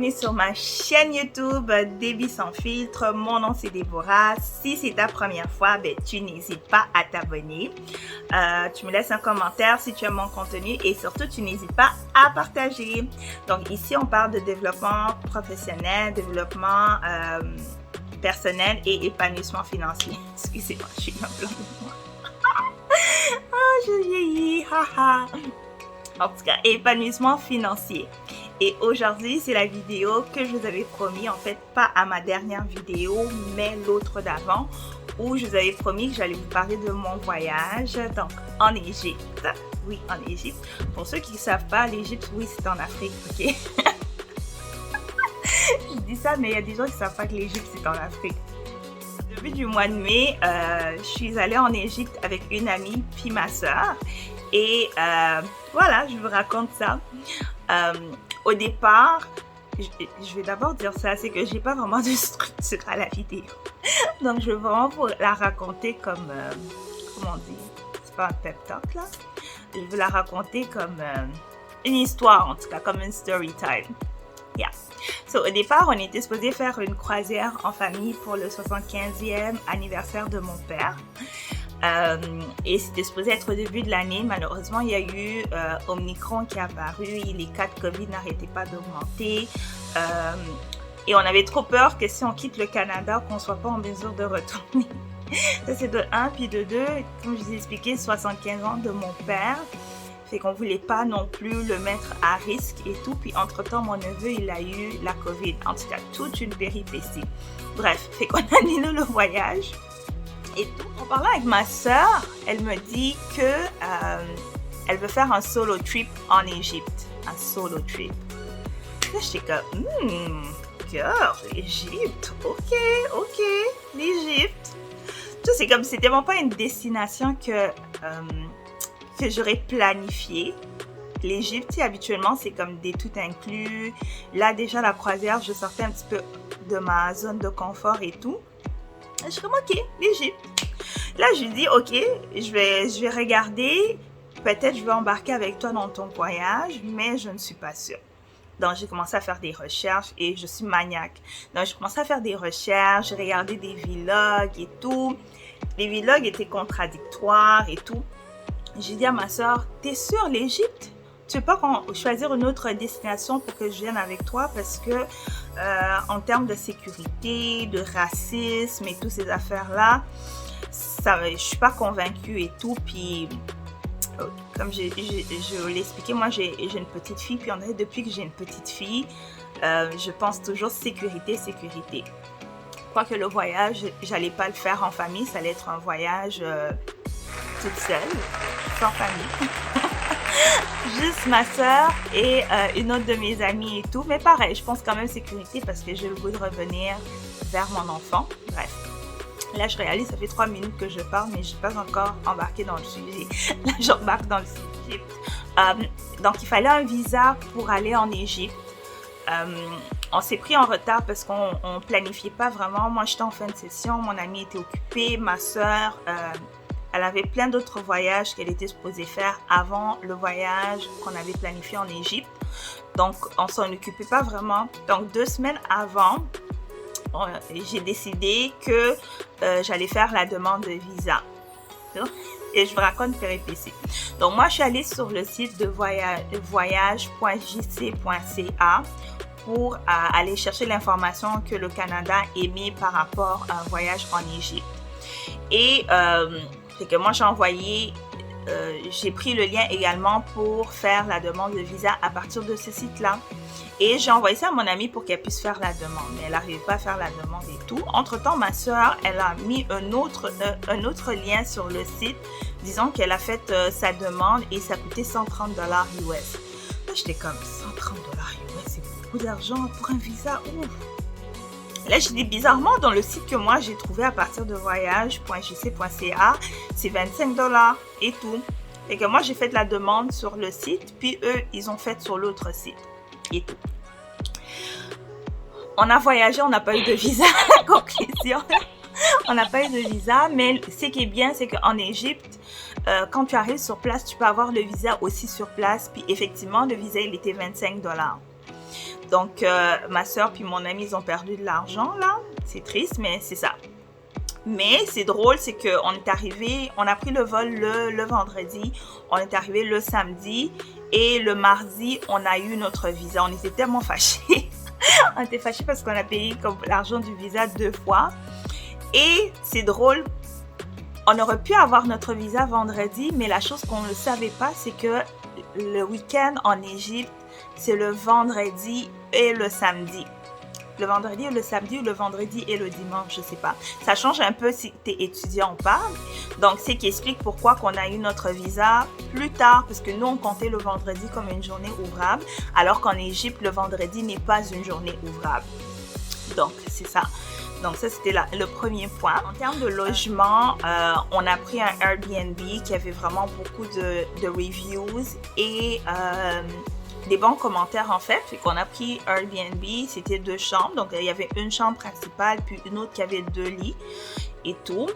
bienvenue sur ma chaîne YouTube Débit sans filtre. Mon nom c'est Déborah. Si c'est ta première fois, tu n'hésites pas à t'abonner. Tu me laisses un commentaire si tu aimes mon contenu et surtout tu n'hésites pas à partager. Donc ici on parle de développement professionnel, développement personnel et épanouissement financier. Excusez-moi, je suis un blanc de moi. Je vieillis, haha. En tout cas, épanouissement financier. Et aujourd'hui, c'est la vidéo que je vous avais promis, en fait, pas à ma dernière vidéo, mais l'autre d'avant, où je vous avais promis que j'allais vous parler de mon voyage, donc en Égypte. Oui, en Égypte. Pour ceux qui ne savent pas, l'Égypte, oui, c'est en Afrique, ok? Je dis ça, mais il y a des gens qui ne savent pas que l'Égypte, c'est en Afrique. Début du mois de mai, je suis allée en Égypte avec une amie, puis ma soeur. Et voilà, je vous raconte ça. Au départ, je vais d'abord dire ça, c'est que j'ai pas vraiment de structure à la vidéo. Donc, je vais vraiment vous la raconter comme, comment on dit, c'est pas un pep talk là. Je vais la raconter comme une histoire, en tout cas, comme une story time. Yeah. So, au départ, on était supposé faire une croisière en famille pour le 75e anniversaire de mon père. Et c'était supposé être au début de l'année. Malheureusement, il y a eu Omicron qui est apparu, les cas de Covid n'arrêtaient pas d'augmenter. Et on avait trop peur que si on quitte le Canada, qu'on ne soit pas en mesure de retourner. Ça, c'est de 1, puis de 2, comme je vous ai expliqué, 75 ans de mon père. Fait qu'on ne voulait pas non plus le mettre à risque et tout. Puis entre-temps, mon neveu, il a eu la COVID. En tout cas, toute une péripétie. Bref, fait qu'on a annulé le voyage. Et tout. En parlant avec ma soeur, elle me dit que elle veut faire un solo trip en Égypte. Un solo trip. Là, j'étais comme, girl, l'Égypte, ok, l'Égypte. Tu sais, c'est comme, c'était vraiment pas une destination que j'aurais planifié. L'Égypte, habituellement, c'est comme des tout inclus. Là, déjà, la croisière, je sortais un petit peu de ma zone de confort et tout. Je suis comme, ok, l'Égypte. Là, je lui dis, ok, je vais regarder. Peut-être je vais embarquer avec toi dans ton voyage, mais je ne suis pas sûre. Donc, j'ai commencé à faire des recherches et je suis maniaque. Donc, j'ai commencé à faire des recherches, j'ai regardé des vlogs et tout. Les vlogs étaient contradictoires et tout. J'ai dit à ma soeur, t'es sûre l'Égypte? Tu veux pas choisir une autre destination pour que je vienne avec toi parce que en termes de sécurité, de racisme et toutes ces affaires-là, je suis pas convaincue et tout. Puis, comme je l'ai expliqué, moi j'ai une petite fille. Puis on dirait depuis que j'ai une petite fille, je pense toujours sécurité. Quoique le voyage, j'allais pas le faire en famille, ça allait être un voyage toute seule, sans famille. Juste ma soeur et une autre de mes amies et tout. Mais pareil, je pense quand même sécurité parce que j'ai le goût de revenir vers mon enfant. Bref. Là, je réalise, ça fait 3 minutes que je parle, mais je n'ai pas encore embarqué dans le sujet. Là, j'embarque dans le sujet. Donc, il fallait un visa pour aller en Égypte. On s'est pris en retard parce qu'on ne planifiait pas vraiment. Moi, j'étais en fin de session, mon amie était occupée, ma soeur... elle avait plein d'autres voyages qu'elle était supposée faire avant le voyage qu'on avait planifié en Égypte. Donc, on s'en occupait pas vraiment. Donc, 2 semaines avant, j'ai décidé que j'allais faire la demande de visa. Et je vous raconte une péripétie. Donc, moi, je suis allée sur le site de voyage.jc.ca pour aller chercher l'information que le Canada émet par rapport à un voyage en Égypte. Et... c'est que moi, j'ai pris le lien également pour faire la demande de visa à partir de ce site-là. Et j'ai envoyé ça à mon amie pour qu'elle puisse faire la demande. Mais elle n'arrivait pas à faire la demande et tout. Entre-temps, ma soeur, elle a mis un autre lien sur le site disant qu'elle a fait sa demande et ça coûtait $130 US. Là, j'étais comme $130 US, c'est beaucoup d'argent pour un visa. Ouf! Là, j'ai dit bizarrement, dans le site que moi j'ai trouvé à partir de voyage.jc.ca, c'est $25 et tout. Et que moi j'ai fait la demande sur le site, puis eux, ils ont fait sur l'autre site et tout. On a voyagé, on n'a pas eu de visa, la conclusion. On n'a pas eu de visa, mais ce qui est bien, c'est qu'en Égypte, quand tu arrives sur place, tu peux avoir le visa aussi sur place. Puis effectivement, le visa, il était $25. Donc, ma soeur puis mon ami, ils ont perdu de l'argent, là. C'est triste, mais c'est ça. Mais c'est drôle, c'est qu'on est arrivé, on a pris le vol le vendredi, on est arrivé le samedi et le mardi, on a eu notre visa. On était tellement fâchés. On était fâchés parce qu'on a payé comme l'argent du visa 2 fois. Et c'est drôle, on aurait pu avoir notre visa vendredi, mais la chose qu'on ne savait pas, c'est que le week-end en Égypte, c'est le vendredi et le samedi. Le vendredi et le samedi ou le vendredi et le dimanche, je sais pas. Ça change un peu si tu es étudiant ou pas. Donc, c'est qui explique pourquoi qu'on a eu notre visa plus tard, parce que nous, on comptait le vendredi comme une journée ouvrable, alors qu'en Égypte, le vendredi n'est pas une journée ouvrable. Donc, c'est ça. Donc, ça, c'était le premier point. En termes de logement, on a pris un Airbnb qui avait vraiment beaucoup de reviews et des bons commentaires en fait. Fait qu'on a pris Airbnb, c'était 2 chambres. Donc, il y avait une chambre principale, puis une autre qui avait 2 lits et tout.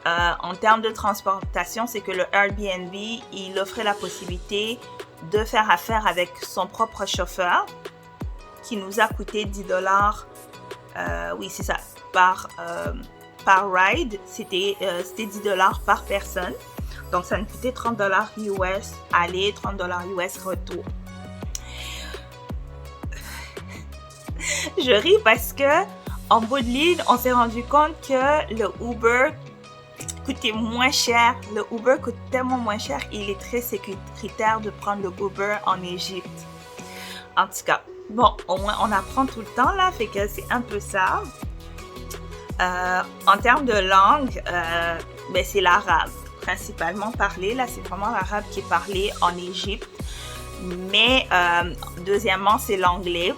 En termes de transportation, c'est que le Airbnb, il offrait la possibilité de faire affaire avec son propre chauffeur qui nous a coûté $10. Oui, c'est ça, par ride. C'était $10 par personne. Donc, ça nous coûtait $30 US aller, $30 US retour. Je ris parce que en bout de ligne, on s'est rendu compte que le Uber coûtait moins cher. Le Uber coûte tellement moins cher et il est très sécuritaire de prendre le Uber en Égypte. En tout cas, bon, au moins on apprend tout le temps là, fait que c'est un peu ça. En termes de langue, ben c'est l'arabe principalement parlé. Là, c'est vraiment l'arabe qui est parlé en Égypte. Mais deuxièmement, c'est l'anglais.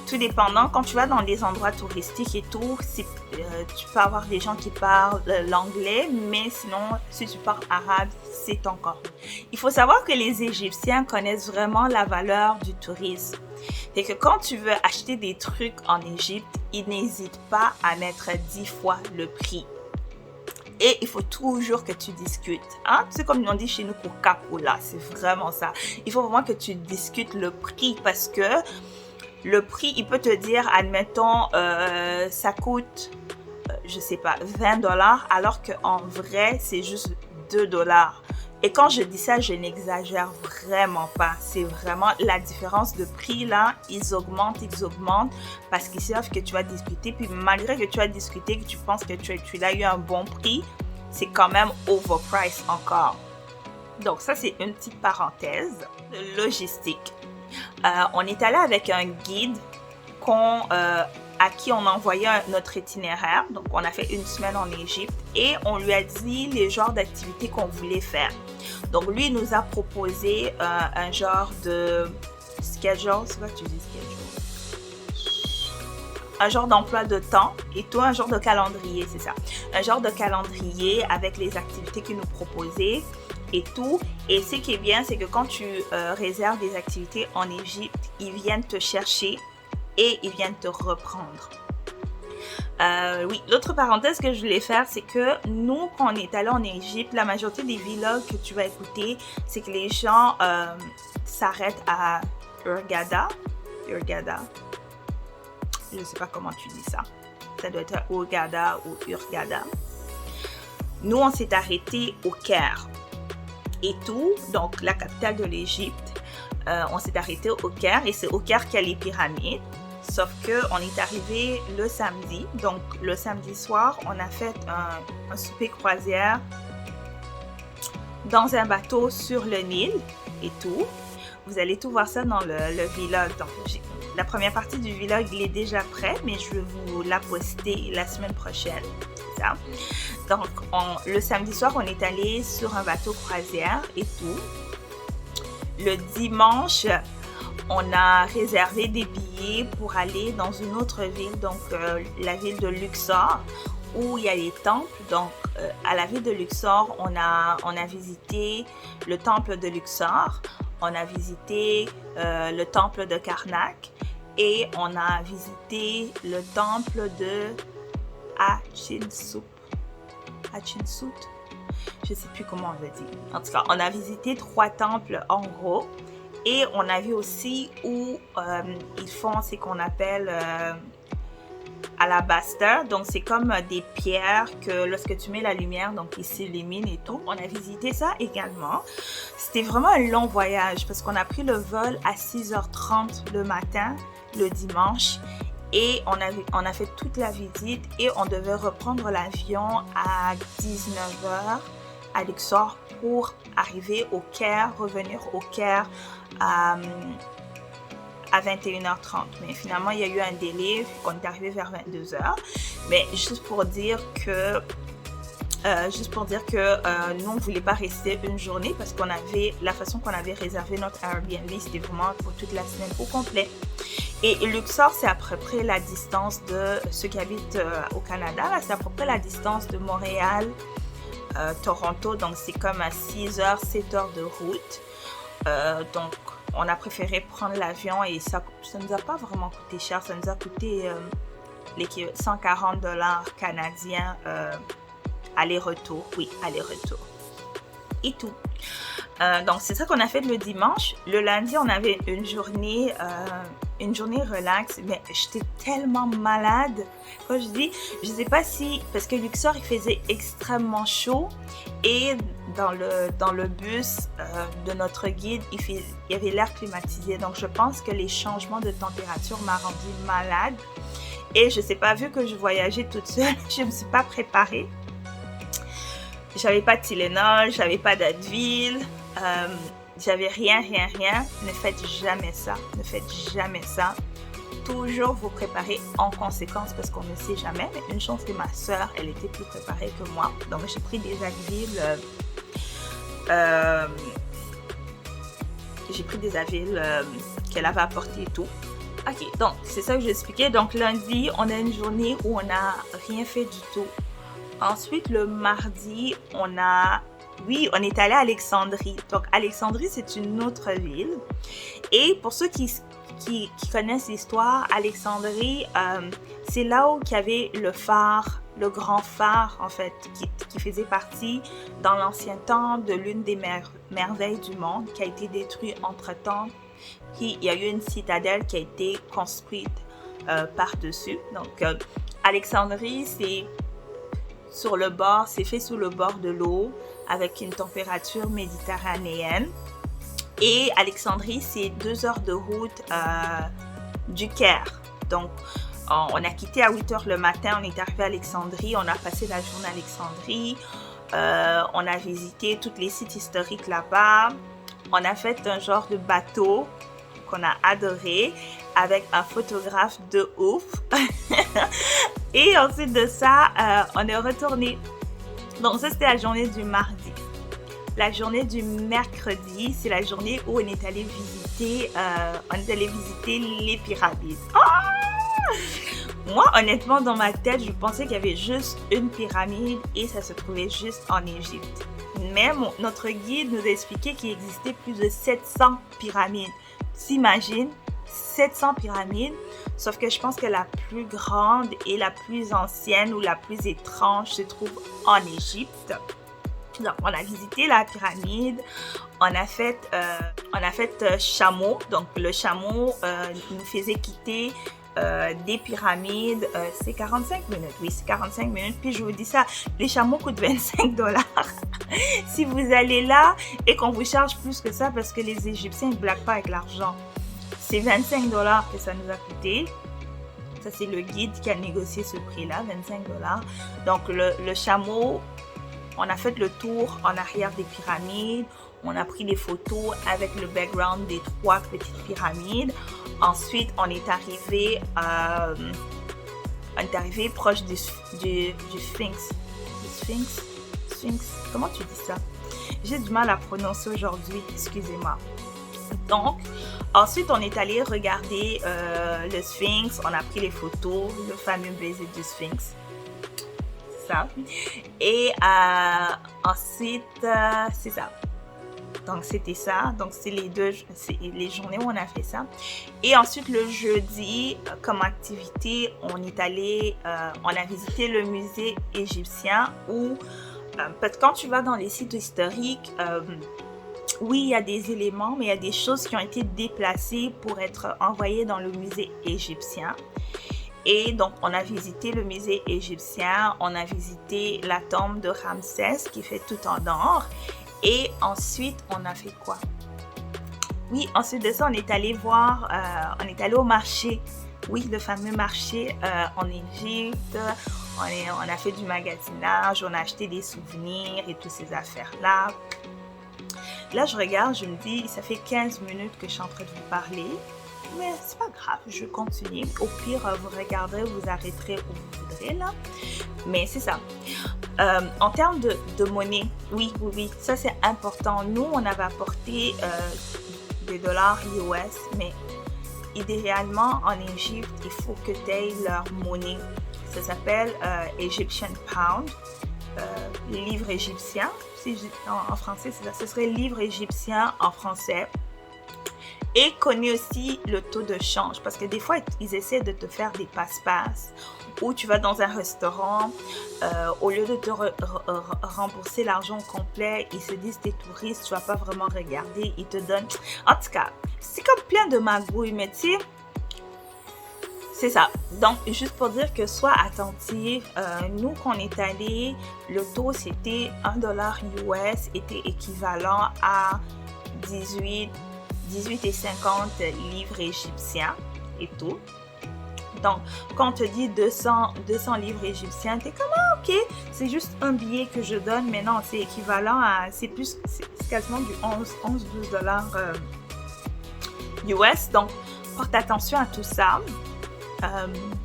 Tout dépendant, quand tu vas dans des endroits touristiques et tout, tu peux avoir des gens qui parlent l'anglais, mais sinon, si tu parles arabe, c'est encore. Il faut savoir que les Égyptiens connaissent vraiment la valeur du tourisme. Et que quand tu veux acheter des trucs en Égypte, ils n'hésitent pas à mettre 10 fois le prix. Et il faut toujours que tu discutes. Hein? C'est comme on dit chez nous, Coca-Cola, c'est vraiment ça. Il faut vraiment que tu discutes le prix parce que le prix, il peut te dire, admettons, ça coûte, je sais pas, $20, alors qu'en vrai, c'est juste $2. Et quand je dis ça, je n'exagère vraiment pas. C'est vraiment la différence de prix là, ils augmentent parce qu'ils savent que tu vas discuter. Puis malgré que tu as discuté, que tu penses que tu as eu un bon prix, c'est quand même overpriced encore. Donc ça, c'est une petite parenthèse de logistique. On est allé avec un guide à qui on a envoyé notre itinéraire. Donc, on a fait 1 semaine en Égypte et on lui a dit les genres d'activités qu'on voulait faire. Donc, lui, il nous a proposé un genre de schedule. C'est quoi que tu dis schedule? Un genre d'emploi de temps et tout, un genre de calendrier, c'est ça. Un genre de calendrier avec les activités qu'il nous proposait et tout. Et ce qui est bien, c'est que quand tu réserves des activités en Égypte, ils viennent te chercher et ils viennent te reprendre. Oui, l'autre parenthèse que je voulais faire, c'est que nous, quand on est allé en Égypte, la majorité des vlogs que tu vas écouter, c'est que les gens s'arrêtent à Hurghada. Je ne sais pas comment tu dis ça. Ça doit être Hurghada ou Hurghada. Nous, on s'est arrêté au Caire et tout, donc la capitale de l'Égypte. On s'est arrêté au Caire et c'est au Caire qu'il y a les pyramides. Sauf qu'on est arrivé le samedi. Donc, le samedi soir, on a fait un souper croisière dans un bateau sur le Nil et tout. Vous allez tout voir ça dans le vlog. Donc, la première partie du vlog, il est déjà prêt, mais je vais vous la poster la semaine prochaine. Ça. Donc, le samedi soir, on est allé sur un bateau croisière et tout. Le dimanche, on a réservé des billets pour aller dans une autre ville, donc la ville de Luxor, où il y a les temples. Donc, à la ville de Luxor, on a visité le temple de Luxor, on a visité le temple de Karnak et on a visité le temple de Hatshepsut. Je ne sais plus comment on le dit. En tout cas, on a visité 3 temples en gros. Et on a vu aussi où ils font ce qu'on appelle alabaster. Donc, c'est comme des pierres que lorsque tu mets la lumière, donc ils s'illuminent et tout. On a visité ça également. C'était vraiment un long voyage parce qu'on a pris le vol à 6h30 le matin, le dimanche. Et on a fait toute la visite et on devait reprendre l'avion à 19h à Luxor pour arriver au Caire, revenir au Caire à 21h30. Mais finalement, il y a eu un délai, on est arrivé vers 22h. Mais juste pour dire que nous, on ne voulait pas rester une journée parce qu'on avait, la façon qu'on avait réservé notre Airbnb, c'était vraiment pour toute la semaine au complet. Et Luxor, c'est à peu près la distance de ceux qui habitent au Canada, c'est à peu près la distance de Montréal, Toronto, donc c'est comme à 6h, 7h de route. Donc, on a préféré prendre l'avion et ça ne nous a pas vraiment coûté cher, ça nous a coûté $140 canadiens aller-retour, oui, aller-retour. Et tout. Donc, c'est ça qu'on a fait le dimanche. Le lundi, on avait une journée relax, mais j'étais tellement malade. Quand je dis, je sais pas si, parce que Luxor, il faisait extrêmement chaud et dans le bus de notre guide, il y avait l'air climatisé. Donc, je pense que les changements de température m'ont rendu malade. Et je sais pas, vu que je voyageais toute seule, je me suis pas préparée. J'avais pas de Tylenol, j'avais pas d'Advil, j'avais rien. Ne faites jamais ça, Toujours vous préparer en conséquence parce qu'on ne sait jamais. Mais une chance que ma soeur, elle était plus préparée que moi. Donc j'ai pris des Advil, qu'elle avait apporté et tout. Ok, donc c'est ça que j'expliquais. Donc lundi, on a une journée où on n'a rien fait du tout. Ensuite, le mardi, on est allé à Alexandrie. Donc, Alexandrie, c'est une autre ville. Et pour ceux qui connaissent l'histoire, Alexandrie, c'est là où il y avait le phare, le grand phare, en fait, qui faisait partie, dans l'ancien temps, de l'une des merveilles du monde, qui a été détruite entre-temps. Puis, il y a eu une citadelle qui a été construite par-dessus. Donc, Alexandrie, c'est fait sous le bord de l'eau avec une température méditerranéenne. Et Alexandrie, c'est 2 heures de route du Caire. Donc, on a quitté à 8h le matin, on est arrivé à Alexandrie, on a passé la journée à Alexandrie, on a visité tous les sites historiques là-bas, on a fait un genre de bateau qu'on a adoré avec un photographe de ouf. Et ensuite de ça, on est retourné. Donc ça, c'était la journée du mardi. La journée du mercredi, c'est la journée où on est allé visiter les pyramides. Moi, honnêtement, dans ma tête, je pensais qu'il y avait juste une pyramide et ça se trouvait juste en Égypte. Mais notre guide nous a expliqué qu'il existait plus de 700 pyramides. T'imagines? 700 pyramides, sauf que je pense que la plus grande et la plus ancienne ou la plus étrange se trouve en Égypte. Donc, on a visité la pyramide, on a fait chameau. Donc, le chameau nous faisait quitter des pyramides, c'est 45 minutes. Oui, c'est 45 minutes. Puis je vous dis ça, les chameaux coûtent $25. Si vous allez là et qu'on vous charge plus que ça parce que les Égyptiens ne blaguent pas avec l'argent. C'est $25 que ça nous a coûté. Ça, c'est le guide qui a négocié ce prix-là, $25. Donc, le chameau, on a fait le tour en arrière des pyramides. On a pris des photos avec le background des 3 petites pyramides. Ensuite, on est arrivé proche du Sphinx. Du Sphinx, comment tu dis ça? J'ai du mal à prononcer aujourd'hui, excusez-moi. Donc, ensuite, on est allé regarder le Sphinx. On a pris les photos, le fameux baiser du Sphinx. C'est ça. Et ensuite, c'est ça. Donc, c'était ça. Donc, c'est les journées où on a fait ça. Et ensuite, le jeudi, comme activité, on a visité le musée égyptien où, parce que quand tu vas dans les sites historiques, oui, il y a des éléments, mais il y a des choses qui ont été déplacées pour être envoyées dans le musée égyptien. Et donc, on a visité le musée égyptien, on a visité la tombe de Ramsès qui fait tout en or. Et ensuite, on a fait quoi? Oui, ensuite de ça, on est allé voir, on est allé au marché. Oui, le fameux marché en Égypte. On a fait du magasinage, on a acheté des souvenirs et toutes ces affaires-là. Là, je regarde, je me dis, ça fait 15 minutes que je suis en train de vous parler. Mais c'est pas grave, je continue. Au pire, vous regarderez, vous arrêterez où vous voudrez là. Mais c'est ça. En termes de monnaie, oui, ça c'est important. Nous, on avait apporté des dollars US, mais idéalement, en Égypte, il faut que tu aies leur monnaie. Ça s'appelle Egyptian Pound, livre égyptien. En français, c'est ça. Ce serait livre égyptien en français. Et connais aussi le taux de change, parce que des fois, ils essaient de te faire des passe-passe, ou tu vas dans un restaurant, au lieu de te rembourser l'argent complet, ils se disent t'es touriste, tu vas pas vraiment regarder, ils te donnent... En tout cas, c'est comme plein de magouilles, mais tu sais, c'est ça. Donc, juste pour dire que sois attentif, nous, quand on est allé, le taux, c'était $1 US, était équivalent à 18,50 livres égyptiens et tout. Donc, quand on te dit 200 livres égyptiens, t'es comme, ah, ok, c'est juste un billet que je donne, mais non, c'est équivalent à, c'est quasiment du 11-12 dollars US. Donc, porte attention à tout ça.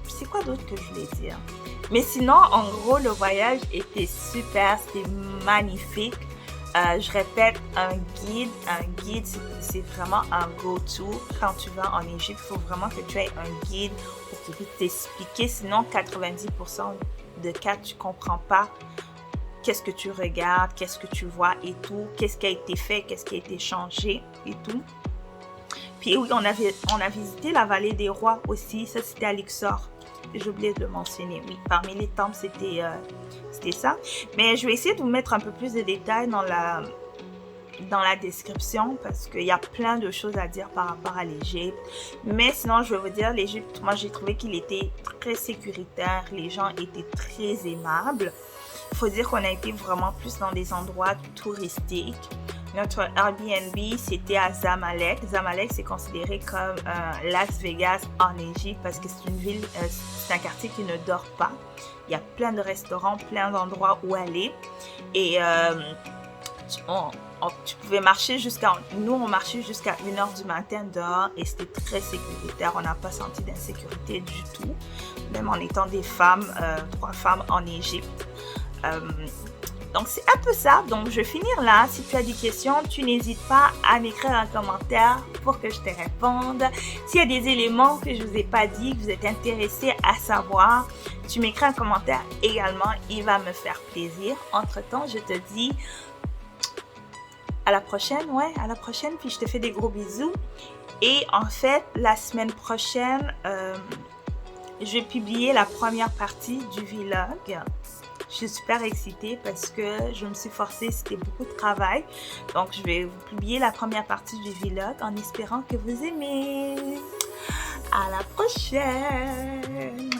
C'est quoi d'autre que je voulais dire? Mais sinon, en gros, le voyage était super, c'était magnifique. Je répète, un guide, c'est vraiment un go-to. Quand tu vas en Égypte, il faut vraiment que tu aies un guide pour qu'il puisse t'expliquer. Sinon, 90% de cas, tu ne comprends pas qu'est-ce que tu regardes, qu'est-ce que tu vois et tout, qu'est-ce qui a été fait, qu'est-ce qui a été changé et tout. Puis oui, on a visité la vallée des rois aussi. Ça, c'était à Luxor. J'ai oublié de le mentionner. Oui, parmi les temples, c'était ça. Mais je vais essayer de vous mettre un peu plus de détails dans la description parce qu'il y a plein de choses à dire par rapport à l'Égypte. Mais sinon, je vais vous dire, l'Égypte, moi, j'ai trouvé qu'il était très sécuritaire. Les gens étaient très aimables. Il faut dire qu'on a été vraiment plus dans des endroits touristiques. Notre Airbnb, c'était à Zamalek. Zamalek, c'est considéré comme Las Vegas en Égypte parce que c'est une ville, c'est un quartier qui ne dort pas. Il y a plein de restaurants, plein d'endroits où aller. Et tu pouvais marcher nous, on marchait jusqu'à 1h du matin dehors et c'était très sécuritaire. On n'a pas senti d'insécurité du tout, même en étant des femmes, 3 femmes en Égypte. Donc, c'est un peu ça. Donc, je vais finir là. Si tu as des questions, tu n'hésites pas à m'écrire un commentaire pour que je te réponde. S'il y a des éléments que je ne vous ai pas dit, que vous êtes intéressé à savoir, tu m'écris un commentaire également. Il va me faire plaisir. Entre-temps, je te dis à la prochaine. À la prochaine. Puis, je te fais des gros bisous. Et en fait, la semaine prochaine, je vais publier la première partie du vlog. Je suis super excitée parce que je me suis forcée, c'était beaucoup de travail. Donc, je vais vous publier la première partie du vlog en espérant que vous aimez. À la prochaine!